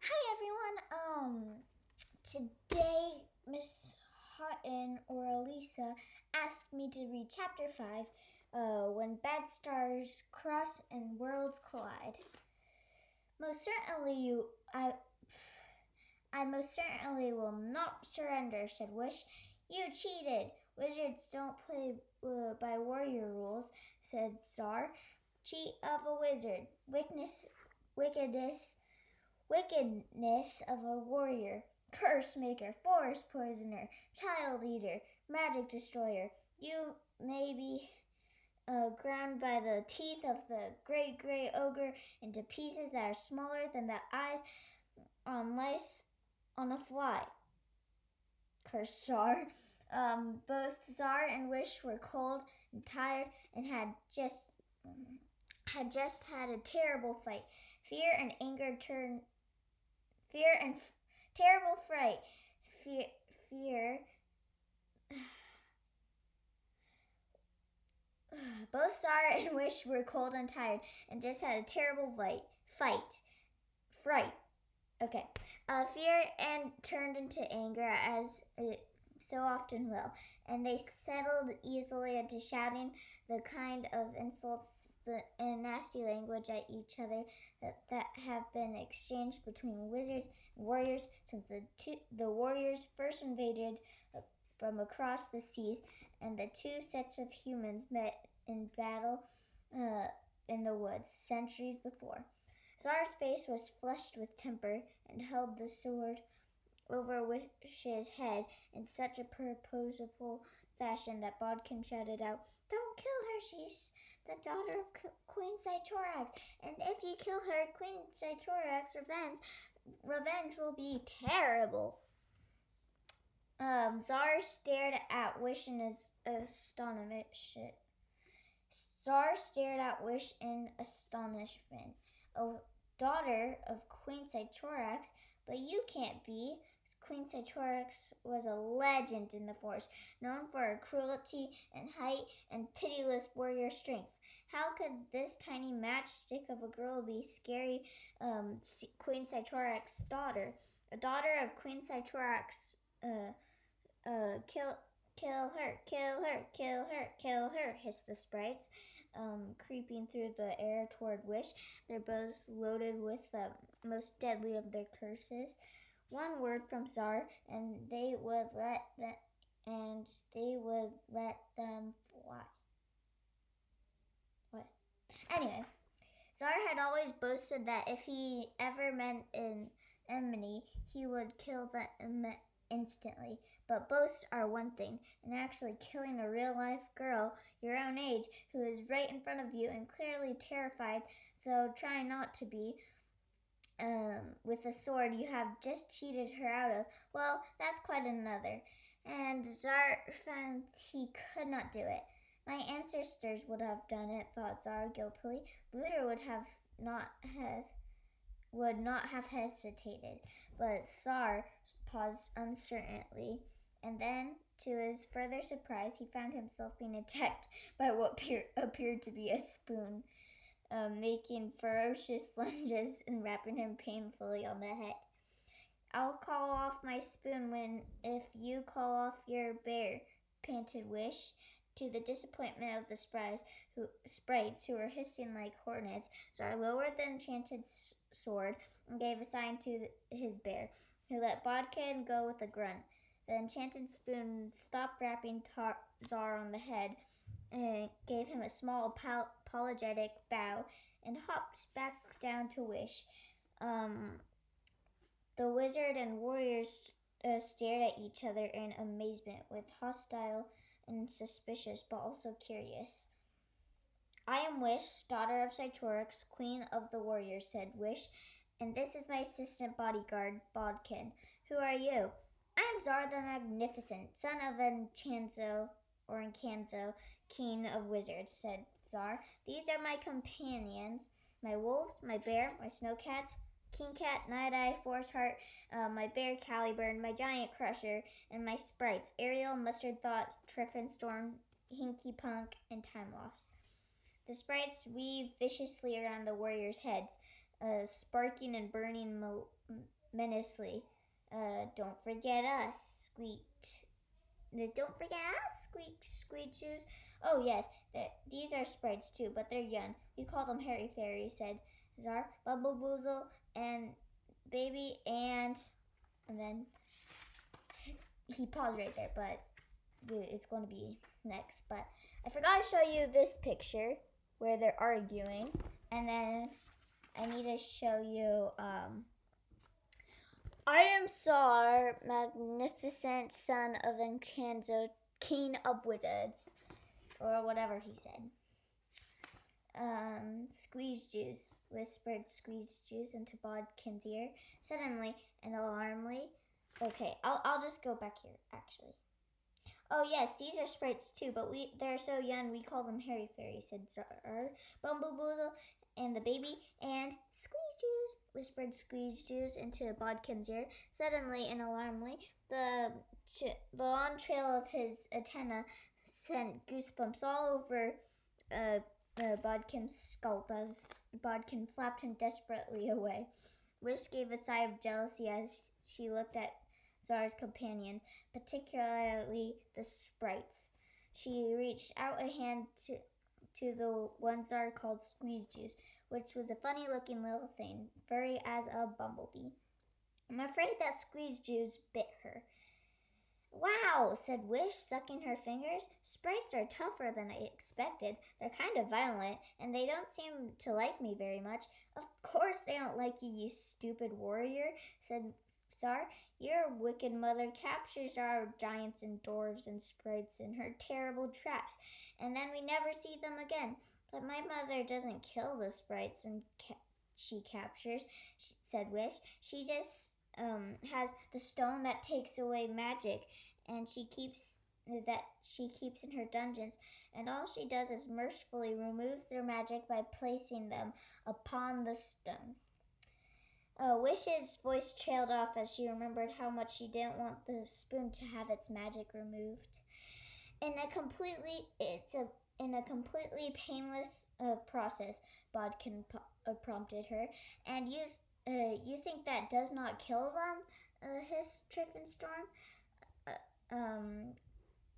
Hi everyone. Today Miss Houghton or Elisa asked me to read chapter 5, When Bad Stars Cross and Worlds Collide. Most certainly I most certainly will not surrender, said Wish. You cheated. Wizards don't play by warrior rules, said Czar. Cheat of a wizard. Wickedness of a warrior, curse maker, forest poisoner, child eater, magic destroyer. You may be ground by the teeth of the great gray ogre into pieces that are smaller than the eyes on lice on a fly. Cursed Czar. Both Czar and Wish were cold and tired and had just had a terrible fight. Fear and anger turned Fear and terrible fright. Fear. Both Czar and Wish were cold and tired and just had a terrible fright. Okay. Fear and turned into anger as it so often will, and they settled easily into shouting the kind of insults and nasty language at each other that have been exchanged between wizards and warriors since the warriors first invaded from across the seas, and the two sets of humans met in battle in the woods centuries before. Czar's face was flushed with temper and held the sword over Wish's head in such a purposeful fashion that Bodkin shouted out, "Don't kill her, she's the daughter of Queen Cytorax, and if you kill her, Queen Cytorax's revenge will be terrible." Czar stared at Wish in astonishment. Czar stared at Wish in astonishment. "Oh, daughter of Queen Cytorax, but you can't be." Queen Cytorax was a legend in the forest, known for her cruelty and height and pitiless warrior strength. How could this tiny matchstick of a girl be scary Queen Cytorax's daughter? A daughter of Queen Cytorax, kill her, kill her, kill her, kill her, hissed the sprites, creeping through the air toward Wish, their bows loaded with the most deadly of their curses. One word from Czar, and they would let them fly. What? Anyway, Czar had always boasted that if he ever met an enemy, he would kill them instantly. But boasts are one thing, and actually killing a real-life girl your own age who is right in front of you and clearly terrified, though trying not to be, with a sword you have just cheated her out of, well, that's quite another. And Czar found he could not do it. My ancestors would have done it, thought Czar guiltily. Luther would not have hesitated, but Czar paused uncertainly, and then, to his further surprise, he found himself being attacked by what appeared to be a spoon, making ferocious lunges and rapping him painfully on the head. "I'll call off my spoon if you call off your bear," panted Wish. To the disappointment of the sprites, who were hissing like hornets, Czar lowered the enchanted sword and gave a sign to his bear, who let Bodkin go with a grunt. The enchanted spoon stopped rapping Czar on the head and gave him a small apologetic bow and hopped back down to Wish. The wizard and warriors stared at each other in amazement, with hostile and suspicious, but also curious. "I am Wish, daughter of Cytorax, queen of the warriors," said Wish, "and this is my assistant bodyguard, Bodkin. Who are you?" "I am Czar the Magnificent, son of Encanzo, king of wizards," said Czar. "These are my companions, my wolves, my bear, my snowcats, King Cat, Night Eye, Forest Heart, my bear Caliburn, my giant Crusher, and my sprites Ariel, Mustard Thought, Triffin Storm, Hinky Punk, and Time Lost." The sprites weaved viciously around the warriors' heads, sparking and burning menacingly. Don't forget us, squeaked. Don't forget us, squeaked Squeak Oh, yes, these are sprites too, but they're young. We call them hairy fairies, said Czar, Bubble Boozle, and Baby, and then he paused right there, but it's going to be next. But I forgot to show you this picture where they're arguing, and then I need to show you I am Sar, magnificent son of Encanzo, king of wizards, or whatever he said. Squeeze juice, whispered Squeeze juice into Bodkin's ear. Suddenly and alarmingly. Okay, I'll just go back here, actually. Oh yes, these are sprites too, but they're so young we call them hairy fairies, said Czar, Bumbleboozle, and the baby, and Squeeze Juice, whispered Squeeze Juice into Bodkin's ear. Suddenly and alarmingly, the long trail of his antenna sent goosebumps all over Bodkin's scalp as Bodkin flapped him desperately away. Wish gave a sigh of jealousy as she looked at Czar's companions, particularly the sprites. She reached out a hand to the one Czar called Squeeze Juice, which was a funny-looking little thing, furry as a bumblebee. I'm afraid that Squeeze Juice bit her. Wow, said Wish, sucking her fingers. Sprites are tougher than I expected. They're kind of violent, and they don't seem to like me very much. Of course they don't like you, you stupid warrior, said Czar. Your wicked mother captures our giants and dwarves and sprites in her terrible traps, and then we never see them again. But my mother doesn't kill the sprites and she captures, said Wish. She just has the stone that takes away magic, and she keeps in her dungeons, and all she does is mercifully removes their magic by placing them upon the stone. Wish's voice trailed off as she remembered how much she didn't want the spoon to have its magic removed. In a completely painless process, Bodkin prompted her. And you think that does not kill them? Hissed Triffenstorm.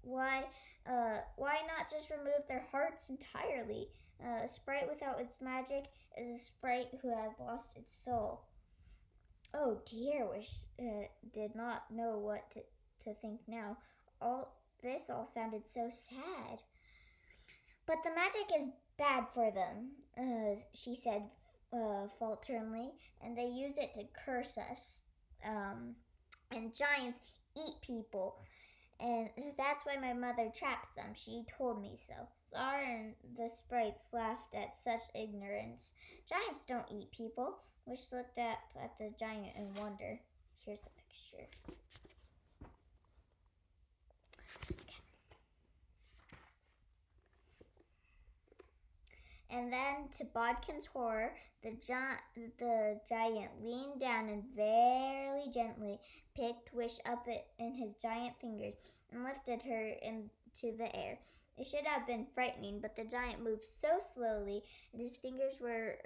Why not just remove their hearts entirely? A sprite without its magic is a sprite who has lost its soul. Oh dear, Wish did not know what to think now. All sounded so sad. But the magic is bad for them, she said falteringly, and they use it to curse us. And giants eat people, and that's why my mother traps them. She told me so. Czar and the sprites laughed at such ignorance. Giants don't eat people. Wish looked up at the giant in wonder. Here's the picture. And then, to Bodkin's horror, the giant leaned down and very gently picked Wish up in his giant fingers and lifted her into the air. It should have been frightening, but the giant moved so slowly, and his fingers were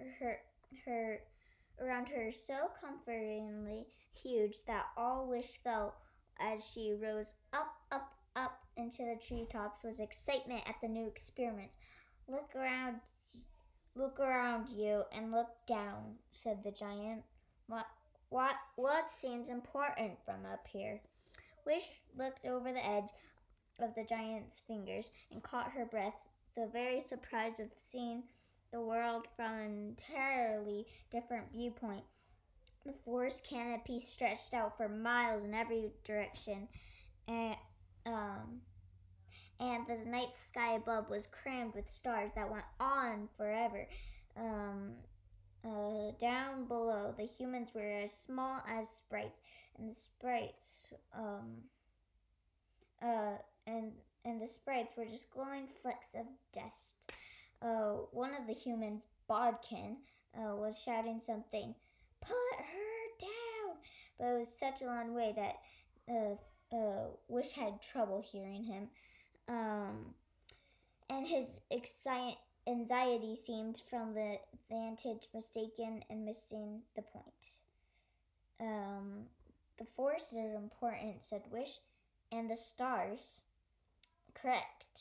around her so comfortingly huge that all Wish felt as she rose up into the treetops was excitement at the new experiments. Look around you and look down, said the giant. What seems important from up here? Wish looked over the edge of the giant's fingers and caught her breath, the very surprise of seeing the world from an entirely different viewpoint. The forest canopy stretched out for miles in every direction, and the night sky above was crammed with stars that went on forever. Down below, the humans were as small as sprites, and the sprites, and the sprites were just glowing flecks of dust. One of the humans, Bodkin, was shouting something. Put her down! But it was such a long way that Wish had trouble hearing him. And his anxiety seemed from the vantage mistaken and missing the point. The forest is important, said Wish. And the stars. Correct,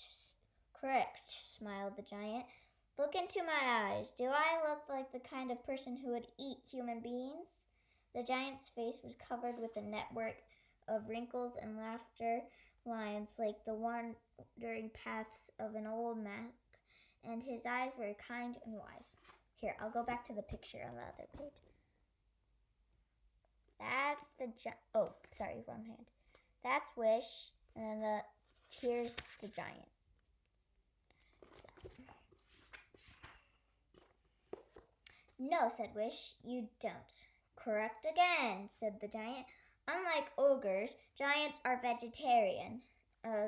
smiled the giant. Look into my eyes. Do I look like the kind of person who would eat human beings? The giant's face was covered with a network of wrinkles and laughter lines like the wandering paths of an old map, and his eyes were kind and wise. Here, I'll go back to the picture on the other page. That's the oh, sorry, wrong hand. That's Wish, and then here's the giant. No, said Wish, you don't. Correct again, said the giant. Unlike ogres, giants are vegetarian.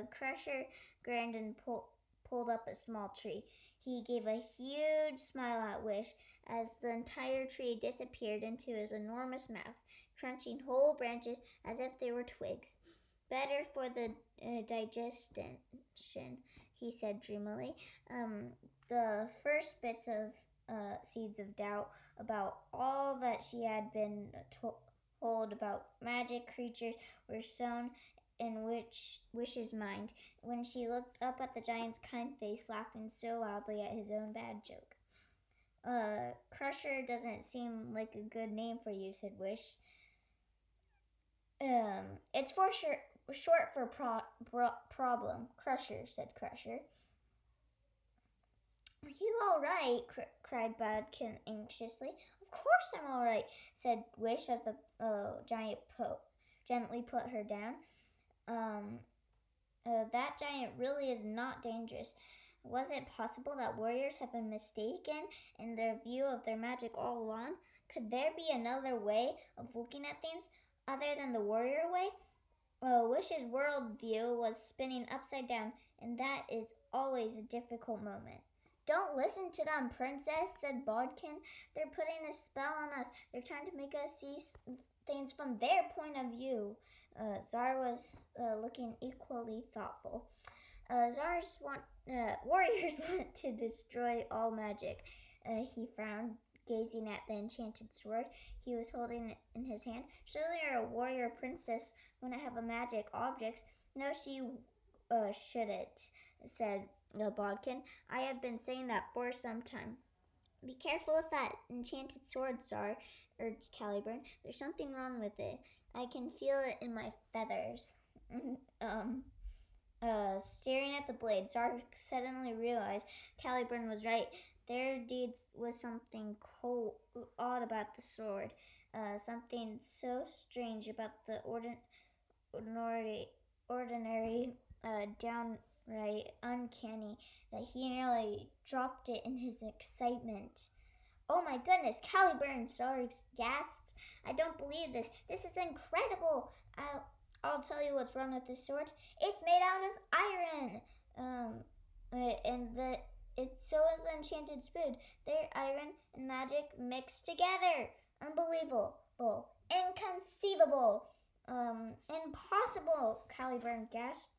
Crusher grinned and pulled up a small tree. He gave a huge smile at Wish as the entire tree disappeared into his enormous mouth, crunching whole branches as if they were twigs. Better for the digestion, he said dreamily. The first bits of seeds of doubt about all that she had been told about magic creatures were sown in Wish's mind when she looked up at the giant's kind face, laughing so loudly at his own bad joke. Crusher doesn't seem like a good name for you, said Wish. It's short for problem. Crusher, said Crusher. Are you all right? Cried Bodkin anxiously. Of course I'm all right, said Wish as the giant gently put her down. That giant really is not dangerous. Was it possible that warriors have been mistaken in their view of their magic all along? Could there be another way of looking at things other than the warrior way? Wish's worldview was spinning upside down, and that is always a difficult moment. Don't listen to them, princess, said Bodkin. They're putting a spell on us. They're trying to make us see things from their point of view. Zar was looking equally thoughtful. Warriors want to destroy all magic. He frowned, gazing at the enchanted sword he was holding in his hand. Surely a warrior princess wouldn't have a magic objects. No, she shouldn't, said Bodkin. I have been saying that for some time. Be careful with that enchanted sword, Zar, urged Caliburn. There's something wrong with it. I can feel it in my feathers. Staring at the blade, Zar suddenly realized Caliburn was right. Their deeds was something odd about the sword, something so strange about the ordinary, downright uncanny, that he nearly dropped it in his excitement. Oh my goodness, Caliburn, Zar gasped. I don't believe this. This is incredible. I'll tell you what's wrong with this sword. It's made out of iron. So is the enchanted spoon. They're iron and magic mixed together. Unbelievable. Inconceivable. Impossible, Caliburn gasped.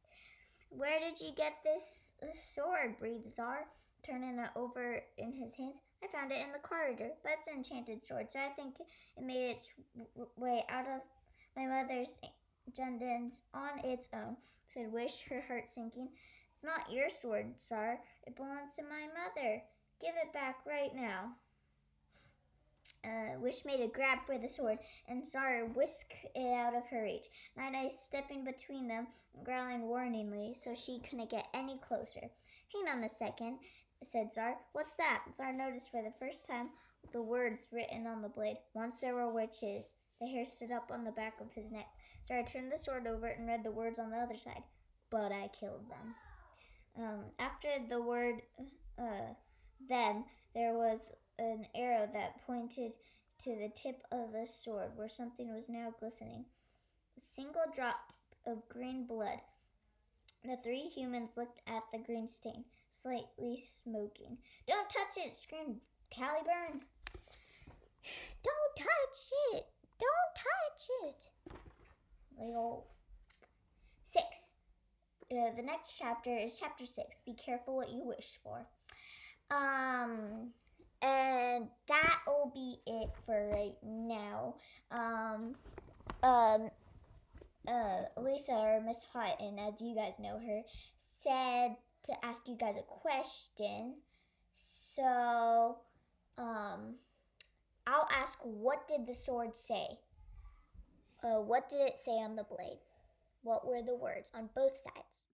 Where did you get this sword? Breathed Zar, turning it over in his hands. I found it in the corridor, but it's an enchanted sword, so I think it made its way out of my mother's dungeons on its own, said Wish, her heart sinking. It's not your sword, Zar. It belongs to my mother. Give it back right now. Wish made a grab for the sword, and Zar whisked it out of her reach, Night Eye stepping between them, growling warningly so she couldn't get any closer. Hang on a second, said Zar. What's that? Zar noticed for the first time the words written on the blade. Once there were witches. The hair stood up on the back of his neck. Zar turned the sword over and read the words on the other side. But I killed them. After the word them, there was an arrow that pointed to the tip of the sword where something was now glistening. A single drop of green blood. The three humans looked at the green stain, slightly smoking. Don't touch it, screamed Caliburn. Don't touch it! Don't touch it! Leo. 6. The next chapter is chapter 6. Be careful what you wish for. And that'll be it for right now. Um, Lisa, or Miss Houghton, as you guys know her, said to ask you guys a question. So, I'll ask, what did the sword say? What did it say on the blade? What were the words on both sides?